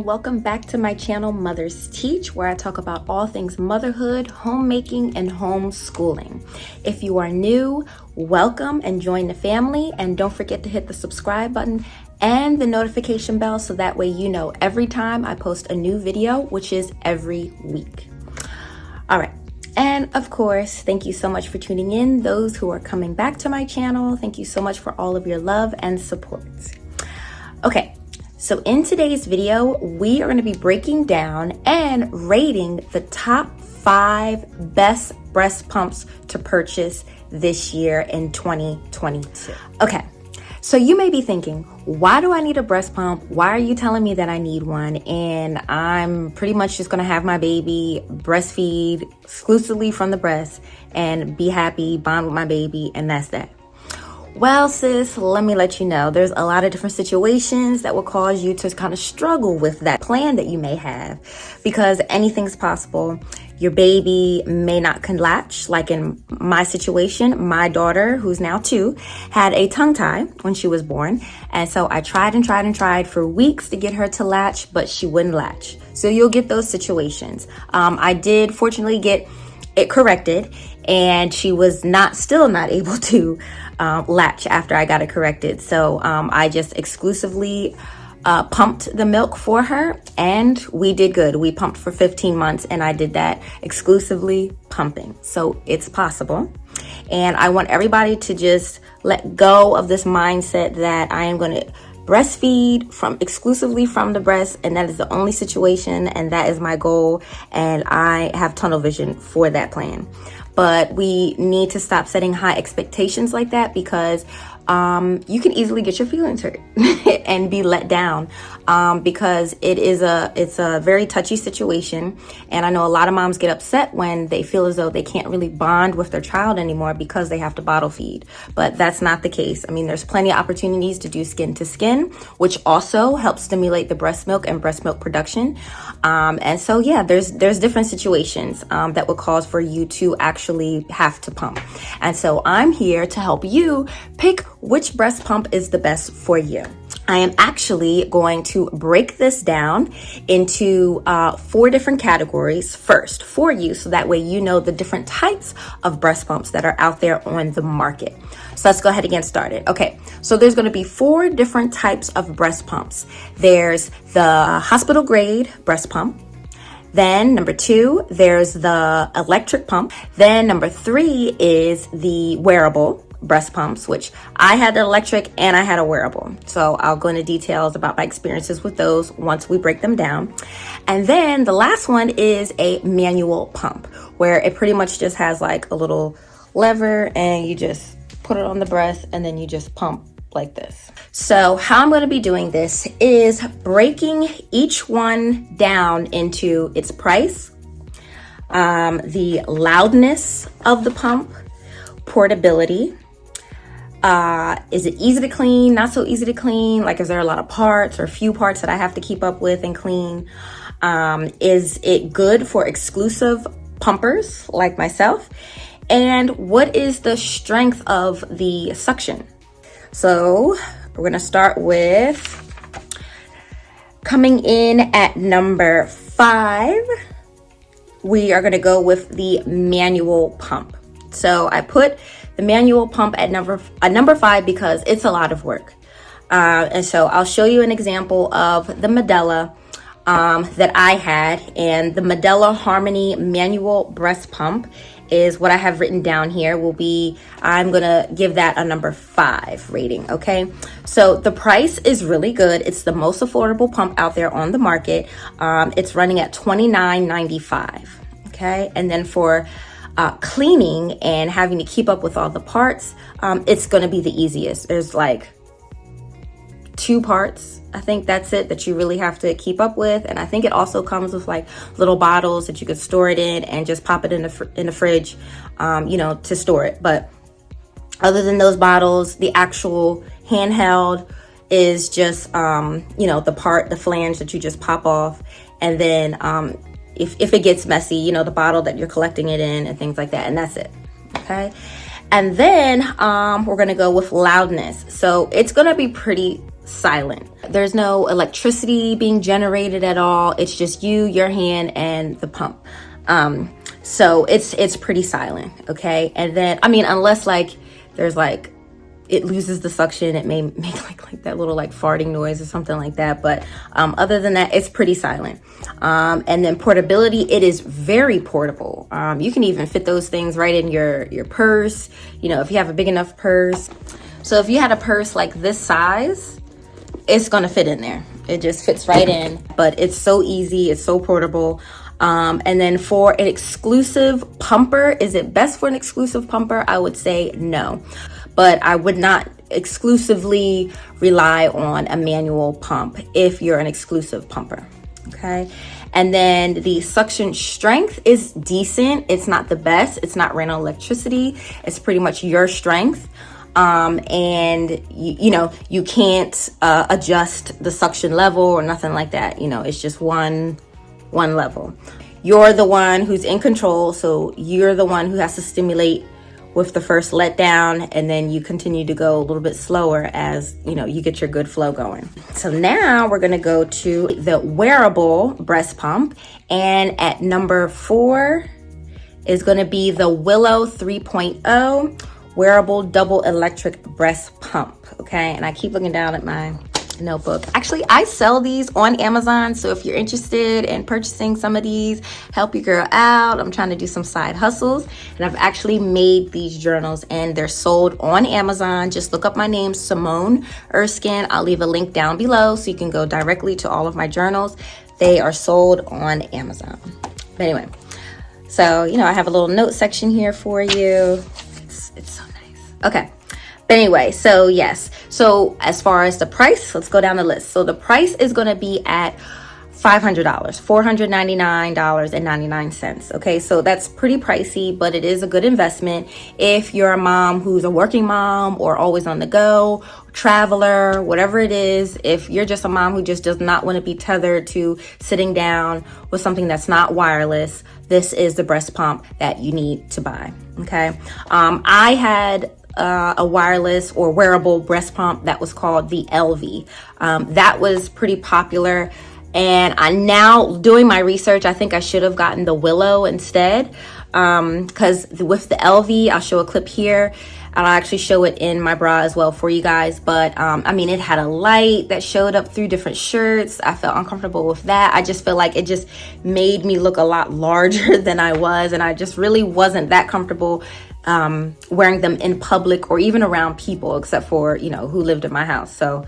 and welcome back to my channel Mothers Teach, where I talk about all things motherhood, homemaking, and homeschooling. If you are new, welcome and join the family, and don't forget to hit the subscribe button and the notification bell so that way you know every time I post a new video, which is every week. All right. And of course, thank you so much for tuning in. Those who are coming back to my channel, thank you so much for all of your love and support. Okay, so in today's video, we are going to be breaking down and rating the top 5 best breast pumps to purchase this year in 2022. Okay. So you may be thinking, why do I need a breast pump? Why are you telling me that I need one? And I'm pretty much just gonna have my baby breastfeed exclusively from the breast and be happy, bond with my baby, and that's that. Well, sis, let me let you know, there's a lot of different situations that will cause you to kind of struggle with that plan that you may have, because anything's possible. Your baby may not can latch. Like in my situation, my daughter, who's now 2, had a tongue tie when she was born. And so I tried and tried and tried for weeks to get her to latch, but she wouldn't latch. So you'll get those situations. I did fortunately get it corrected, and she was still not able to latch after I got it corrected. So I just exclusively pumped the milk for her, and we did good. We pumped for 15 months, and I did that exclusively pumping. So it's possible. And I want everybody to just let go of this mindset that I am going to breastfeed exclusively from the breast, and that is the only situation, and that is my goal, and I have tunnel vision for that plan. But we need to stop setting high expectations like that, because you can easily get your feelings hurt and be let down, because it's a very touchy situation. And I know a lot of moms get upset when they feel as though they can't really bond with their child anymore because they have to bottle feed. But that's not the case. I mean, there's plenty of opportunities to do skin to skin, which also helps stimulate the breast milk and breast milk production. And so, yeah, there's different situations that will cause for you to actually have to pump. And so I'm here to help you pick which breast pump is the best for you. I am actually going to break this down into 4 different categories first for you, so that way you know the different types of breast pumps that are out there on the market. So let's go ahead and get started. Okay, so there's going to be 4 different types of breast pumps. There's the hospital grade breast pump. Then number 2, there's the electric pump. Then number 3 is the wearable breast pumps, which I had the electric and I had a wearable. So I'll go into details about my experiences with those once we break them down. And then the last one is a manual pump, where it pretty much just has like a little lever and you just put it on the breast and then you just pump like this. So how I'm going to be doing this is breaking each one down into its price, the loudness of the pump, portability, is it easy to clean, not so easy to clean? Like, is there a lot of parts or few parts that I have to keep up with and clean? Is it good for exclusive pumpers like myself? And what is the strength of the suction? So we're going to start with coming in at number 5. We are going to go with the manual pump. So I put the manual pump at number 5 because it's a lot of work. And so I'll show you an example of the Medela that I had. And the Medela Harmony manual breast pump is what I have written down here. I'm going to give that a number 5 rating. Okay. So the price is really good. It's the most affordable pump out there on the market. It's running at $29.95. Okay. And then for cleaning and having to keep up with all the parts, it's going to be the easiest. There's like 2 parts. I think that's it that you really have to keep up with. And I think it also comes with like little bottles that you could store it in and just pop it in the fridge, to store it. But other than those bottles, the actual handheld is just, the flange that you just pop off. And then, if it gets messy, the bottle that you're collecting it in and things like that. And that's it. Okay. And then we're going to go with loudness. So it's going to be pretty silent. There's no electricity being generated at all. It's just you, your hand, and the pump. So it's pretty silent, okay? And then, I mean, unless like there's like, it loses the suction, it may make like that little like farting noise or something like that. But other than that, it's pretty silent. And then portability, it is very portable. You can even fit those things right in your purse, you know, if you have a big enough purse. So if you had a purse like this size, it's gonna fit in there. It just fits right in, but it's so easy, it's so portable. And then for an exclusive pumper, is it best for an exclusive pumper? I would say no, but I would not exclusively rely on a manual pump if you're an exclusive pumper, okay? And then the suction strength is decent. It's not the best. It's not ran on electricity. It's pretty much your strength. And you know, you can't adjust the suction level or nothing like that. You know, it's just one level. You're the one who's in control, so you're the one who has to stimulate with the first letdown, and then you continue to go a little bit slower as you know you get your good flow going. So now we're gonna go to the wearable breast pump, and at number 4 is gonna be the Willow 3.0 wearable double electric breast pump. Okay, and I keep looking down at my notebook. Actually, I sell these on Amazon, so if you're interested in purchasing some of these, help your girl out. I'm trying to do some side hustles, and I've actually made these journals, and they're sold on Amazon. Just look up my name, Simone Erskine. I'll leave a link down below so you can go directly to all of my journals. They are sold on Amazon. But anyway, so you know, I have a little note section here for you. It's so nice. Okay. But anyway, so yes. So as far as the price, let's go down the list. So the price is going to be at $500, $499.99. Okay, so that's pretty pricey, but it is a good investment if you're a mom who's a working mom or always on the go, traveler, whatever it is. If you're just a mom who just does not want to be tethered to sitting down with something that's not wireless, this is the breast pump that you need to buy. Okay, I had a wireless or wearable breast pump that was called the LV. That was pretty popular. And I now doing my research, I think I should have gotten the Willow instead. Because with the LV, I'll show a clip here. I'll actually show it in my bra as well for you guys. But I mean, it had a light that showed up through different shirts. I felt uncomfortable with that. I just feel like it just made me look a lot larger than I was. And I just really wasn't that comfortable wearing them in public or even around people, except for, you know, who lived in my house. So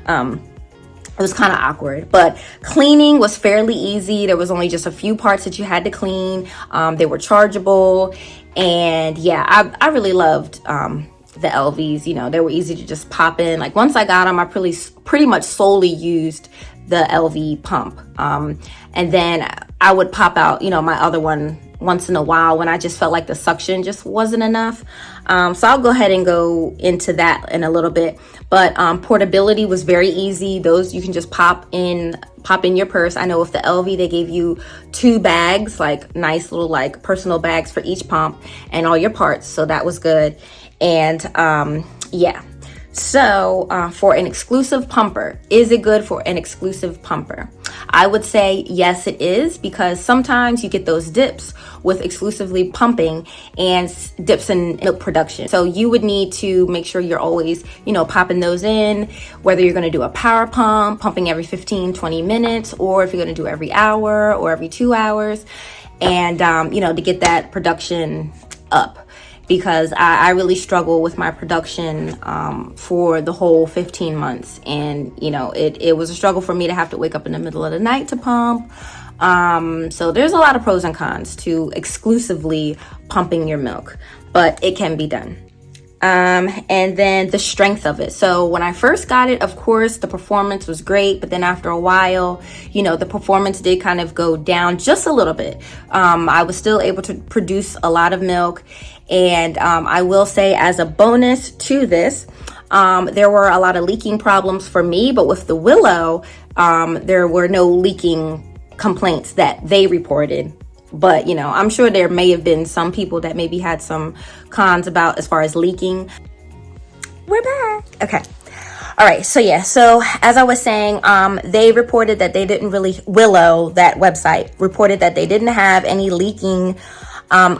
it was kind of awkward, but cleaning was fairly easy. There was only just a few parts that you had to clean. They were chargeable, and yeah, I really loved the LVs. You know, they were easy to just pop in. Like once I got them, I pretty much solely used the LV pump, and then I would pop out, you know, my other one once in a while when I just felt like the suction just wasn't enough. So I'll go ahead and go into that in a little bit. But portability was very easy. Those you can just pop in your purse. I know with the LV, they gave you 2 bags, like nice little like personal bags for each pump and all your parts. So that was good. And yeah. So for an exclusive pumper, is it good for an exclusive pumper? I would say yes, it is, because sometimes you get those dips with exclusively pumping and dips in milk production. So you would need to make sure you're always, you know, popping those in, whether you're going to do a power pump, pumping every 15-20 minutes, or if you're going to do every hour or every 2 hours, and, you know, to get that production up. Because I really struggle with my production for the whole 15 months. And, you know, it was a struggle for me to have to wake up in the middle of the night to pump. So there's a lot of pros and cons to exclusively pumping your milk, but it can be done. And then the strength of it. So when I first got it, of course, the performance was great, but then after a while, you know, the performance did kind of go down just a little bit. I was still able to produce a lot of milk. And I will say, as a bonus to this, there were a lot of leaking problems for me, but with the Willow, there were no leaking complaints that they reported. But, you know, I'm sure there may have been some people that maybe had some cons about as far as leaking. We're back. Okay. All right, so yeah, so as I was saying, they reported that they didn't really, Willow, that website, reported that they didn't have any leaking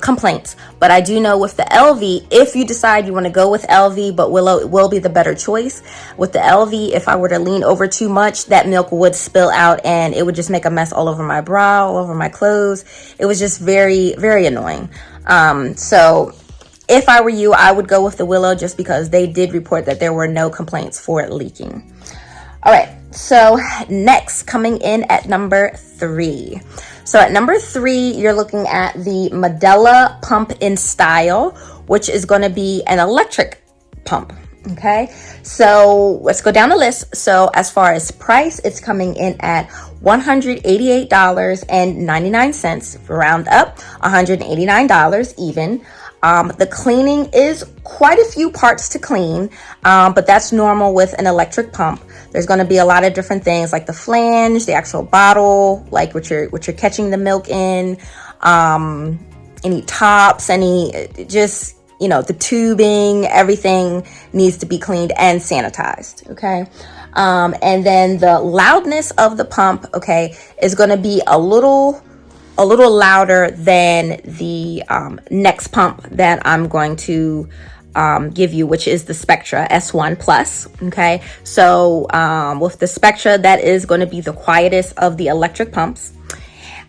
complaints. But I do know with the LV, if you decide you want to go with LV, but Willow will be the better choice. With the LV, if I were to lean over too much, that milk would spill out and it would just make a mess all over my bra, all over my clothes. It was just very, very annoying. So if I were you, I would go with the Willow just because they did report that there were no complaints for it leaking. All right, so next, coming in at number 3. So at number 3, you're looking at the Medela Pump in Style, which is going to be an electric pump. Okay, so let's go down the list. So as far as price, it's coming in at $188.99, round up, $189 even. The cleaning is quite a few parts to clean, but that's normal with an electric pump. There's going to be a lot of different things like the flange, the actual bottle, like what you're catching the milk in, any tops, just, you know, the tubing, everything needs to be cleaned and sanitized. Okay. And then the loudness of the pump, okay, is going to be a little louder than the next pump that I'm going to give you, which is the Spectra S1 Plus. Okay, so with the Spectra, that is going to be the quietest of the electric pumps.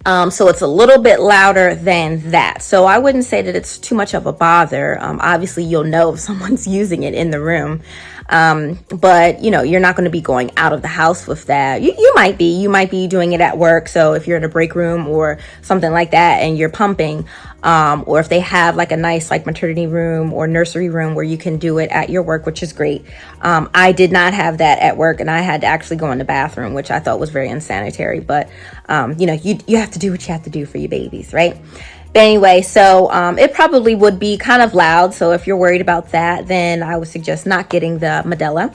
So it's a little bit louder than that. So I wouldn't say that it's too much of a bother. Obviously, you'll know if someone's using it in the room. But you know, you're not going to be going out of the house with that. You might be doing it at work. So if you're in a break room or something like that and you're pumping, or if they have like a nice like maternity room or nursery room where you can do it at your work, which is great. I did not have that at work and I had to actually go in the bathroom, which I thought was very unsanitary, but you know, you have to do what you have to do for your babies, right? But anyway, so it probably would be kind of loud. So if you're worried about that, then I would suggest not getting the Medela.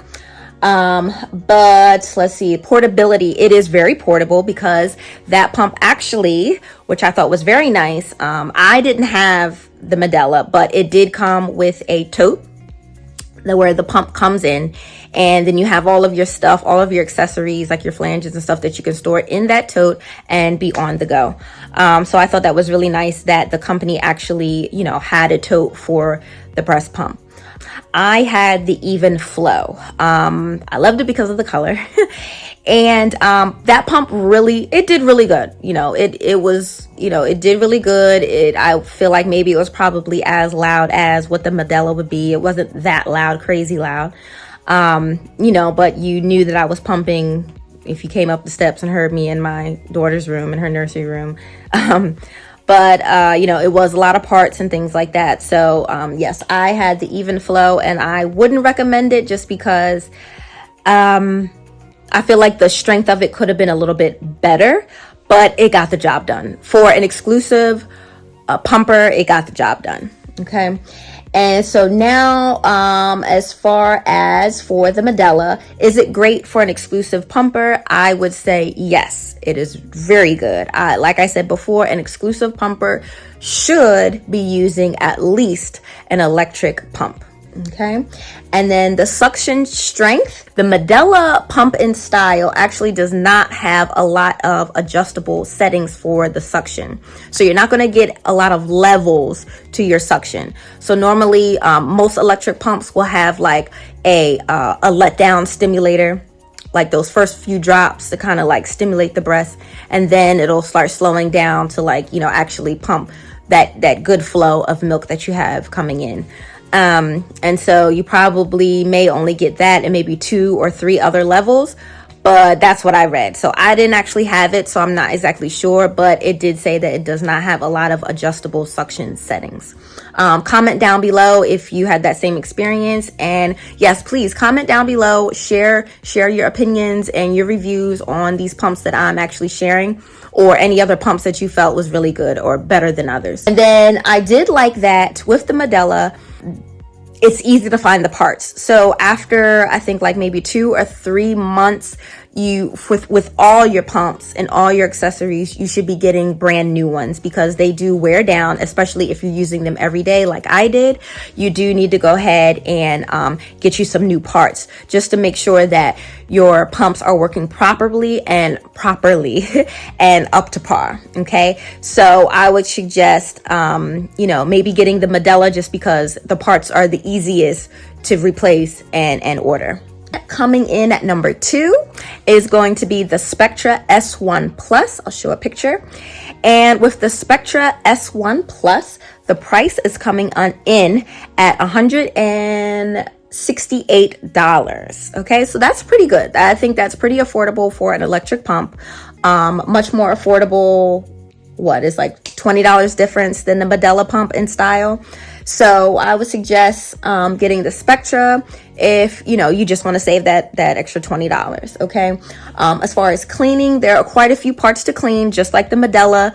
But let's see, portability. It is very portable because that pump actually, which I thought was very nice. I didn't have the Medela, but it did come with a tote where the pump comes in, and then you have all of your stuff, all of your accessories like your flanges and stuff that you can store in that tote and be on the go. So I thought that was really nice that the company actually, you know, had a tote for the breast pump. I had the Even Flow. I loved it because of the color. And that pump it did really good. You know, it did really good. I feel like maybe it was probably as loud as what the Medela would be. It wasn't that loud, crazy loud. You know, but you knew that I was pumping if you came up the steps and heard me in my daughter's room, in her nursery room. But you know, it was a lot of parts and things like that. So yes, I had the Even Flow, and I wouldn't recommend it just because I feel like the strength of it could have been a little bit better, but it got the job done. For an exclusive pumper, it got the job done. Okay. And so now, as far as for the Medela, is it great for an exclusive pumper? I would say yes, it is very good. Like I said before, an exclusive pumper should be using at least an electric pump. Okay. And then the suction strength, the Medela Pump in Style actually does not have a lot of adjustable settings for the suction. So you're not going to get a lot of levels to your suction. So normally most electric pumps will have like a letdown stimulator, like those first few drops to kind of like stimulate the breast. And then it'll start slowing down to like, you know, actually pump that good flow of milk that you have coming in. And so you probably may only get that and maybe 2 or 3 other levels, but that's what I read. So I didn't actually have it, so I'm not exactly sure, but it did say that it does not have a lot of adjustable suction settings. Comment down below if you had that same experience, and yes, please comment down below, share your opinions and your reviews on these pumps that I'm actually sharing, or any other pumps that you felt was really good or better than others. And then I did like that with the Medela, it's easy to find the parts. So after I think like maybe 2 or 3 months, with all your pumps and all your accessories, you should be getting brand new ones because they do wear down, especially if you're using them every day like I did. You do need to go ahead and get you some new parts just to make sure that your pumps are working properly and up to par. Okay, so I would suggest maybe getting the Medela just because the parts are the easiest to replace and order. Coming in at number 2 is going to be the Spectra S1 Plus. I'll show a picture. And with the Spectra S1 Plus, the price is coming in at $168. Okay, so that's pretty good. I think that's pretty affordable for an electric pump. Much more affordable. What is like $20 difference than the Medela pump in style. So I would suggest getting the Spectra if you just want to save that extra $20. Okay. As far as cleaning, there are quite a few parts to clean, just like the Medela,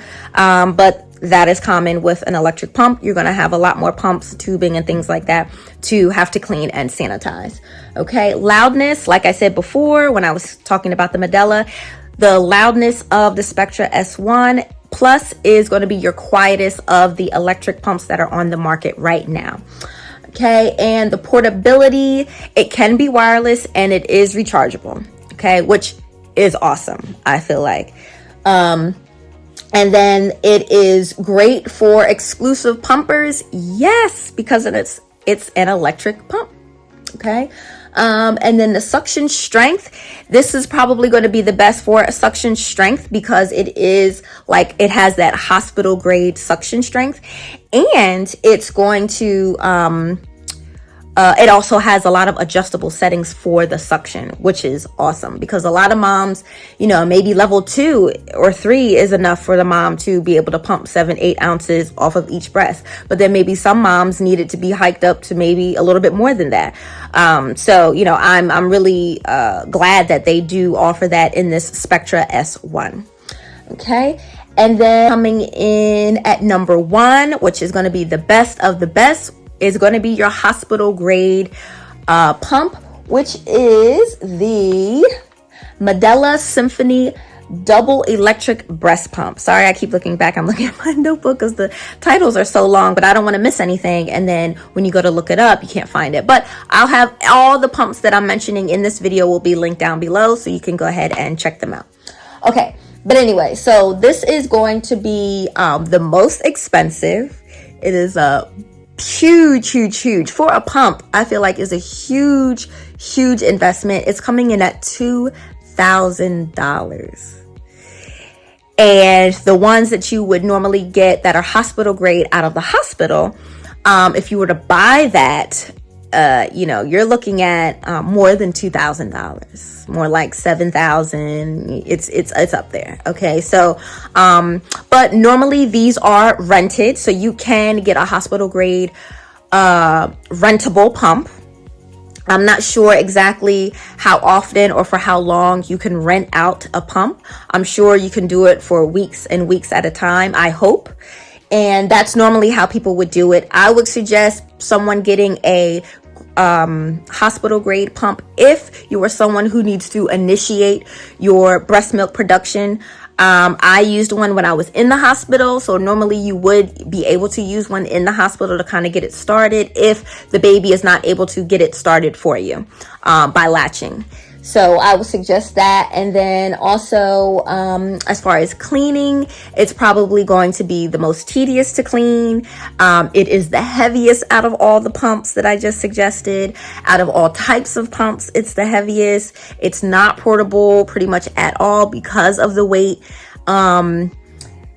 but that is common with an electric pump. You're going to have a lot more pumps, tubing, and things like that to have to clean and sanitize. Okay. Loudness, like I said before when I was talking about the Medela, the loudness of the Spectra S1 Plus is going to be your quietest of the electric pumps that are on the market right now. Okay, and the portability, it can be wireless and it is rechargeable. Okay, which is awesome, I feel like. And then it is great for exclusive pumpers. Yes, because it's an electric pump. Okay. And then the suction strength, this is probably going to be the best for a suction strength because it has that hospital grade suction strength, and it's going to, it also has a lot of adjustable settings for the suction, which is awesome because a lot of moms, maybe level 2 or 3 is enough for the mom to be able to pump 7-8 ounces off of each breast. But then maybe some moms need it to be hiked up to maybe a little bit more than that. So I'm really glad that they do offer that in this Spectra S1. Okay. And then coming in at number 1, which is going to be the best of the best, is going to be your hospital grade pump, which is the Medela Symphony double electric breast pump. Sorry, I keep looking back. I'm looking at my notebook because the titles are so long, but I don't want to miss anything. And then when you go to look it up, you can't find it. But I'll have all the pumps that I'm mentioning in this video will be linked down below, so you can go ahead and check them out. Okay, but anyway, so this is going to be the most expensive. It is a huge for a pump. I feel like is a huge investment. It's coming in at $2,000. And the ones that you would normally get that are hospital grade out of the hospital, if you were to buy that, you're looking at more than $2,000, more like $7,000. It's up there. Okay. So, but normally these are rented, so you can get a hospital grade, rentable pump. I'm not sure exactly how often or for how long you can rent out a pump. I'm sure you can do it for weeks and weeks at a time, I hope. And that's normally how people would do it. I would suggest someone getting a hospital grade pump if you are someone who needs to initiate your breast milk production. I used one when I was in the hospital, so normally you would be able to use one in the hospital to kind of get it started if the baby is not able to get it started for you by latching. So I would suggest that. And then also, as far as cleaning, it's probably going to be the most tedious to clean. It is the heaviest out of all the pumps that I just suggested. Out of all types of pumps, it's the heaviest. It's not portable pretty much at all because of the weight.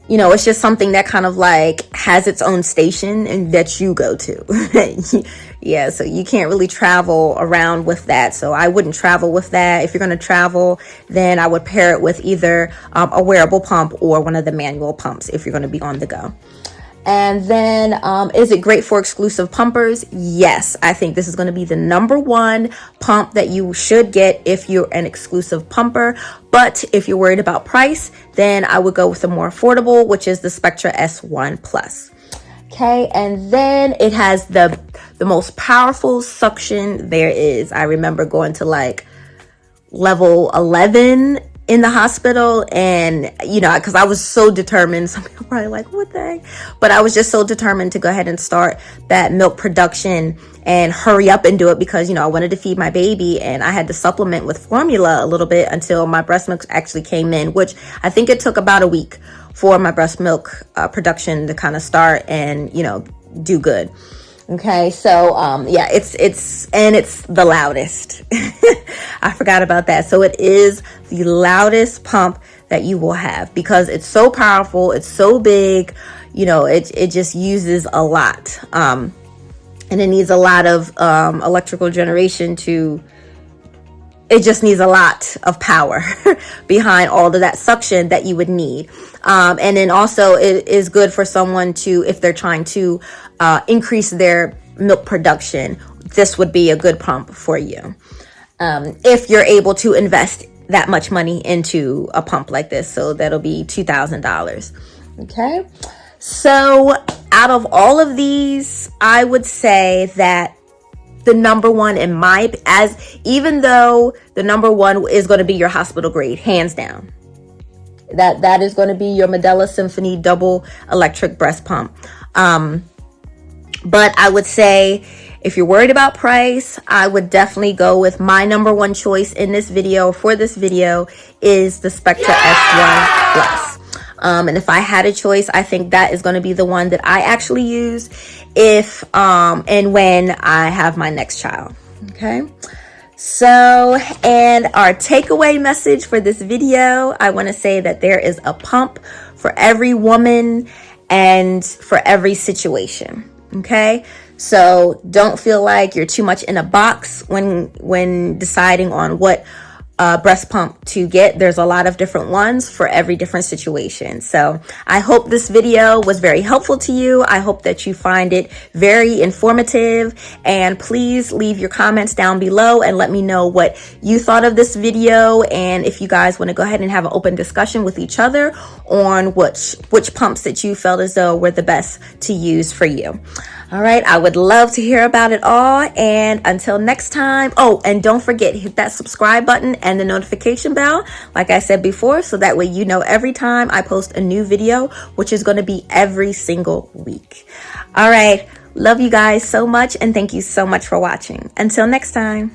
It's just something that kind of like has its own station and that you go to. Yeah, so you can't really travel around with that. So I wouldn't travel with that. If you're going to travel, then I would pair it with either a wearable pump or one of the manual pumps if you're going to be on the go. And then, is it great for exclusive pumpers? Yes, I think this is going to be the number one pump that you should get if you're an exclusive pumper. But if you're worried about price, then I would go with the more affordable, which is the Spectra S1 Plus. Okay, and then it has the most powerful suction there is. I remember going to like level 11 in the hospital. And, you know, because I was so determined, some people are probably like, what the heck? But I was just so determined to go ahead and start that milk production and hurry up and do it, because, you know, I wanted to feed my baby, and I had to supplement with formula a little bit until my breast milk actually came in, which I think it took about a week for my breast milk production to kind of start and, you know, do good. Okay, so yeah, it's the loudest. I forgot about that. So it is the loudest pump that you will have, because it's so powerful, it's so big, you know, it just uses a lot. And it needs a lot of electrical generation it just needs a lot of power behind all of that suction that you would need. And then also it is good for someone to, if they're trying to increase their milk production, this would be a good pump for you. If you're able to invest that much money into a pump like this. So that'll be $2,000. Okay. So out of all of these, I would say that the number one in my, even though the number one is going to be your hospital grade, hands down, that is going to be your Medela Symphony double electric breast pump. But I would say, if you're worried about price, I would definitely go with my number one choice in this video, for this video, is the Spectra S1 Plus. And if I had a choice, I think that is going to be the one that I actually use if and when I have my next child. Okay. So, and our takeaway message for this video, I want to say that there is a pump for every woman and for every situation. Okay. So don't feel like you're too much in a box when deciding on what breast pump to get. There's a lot of different ones for every different situation. So I hope this video was very helpful to you. I hope that you find it very informative, and please leave your comments down below and let me know what you thought of this video, and if you guys want to go ahead and have an open discussion with each other on which pumps that you felt as though were the best to use for you. All right, I would love to hear about it all. And until next time, oh, and don't forget, hit that subscribe button and the notification bell, like I said before, so that way you know every time I post a new video, which is going to be every single week. All right, love you guys so much, and thank you so much for watching. Until next time.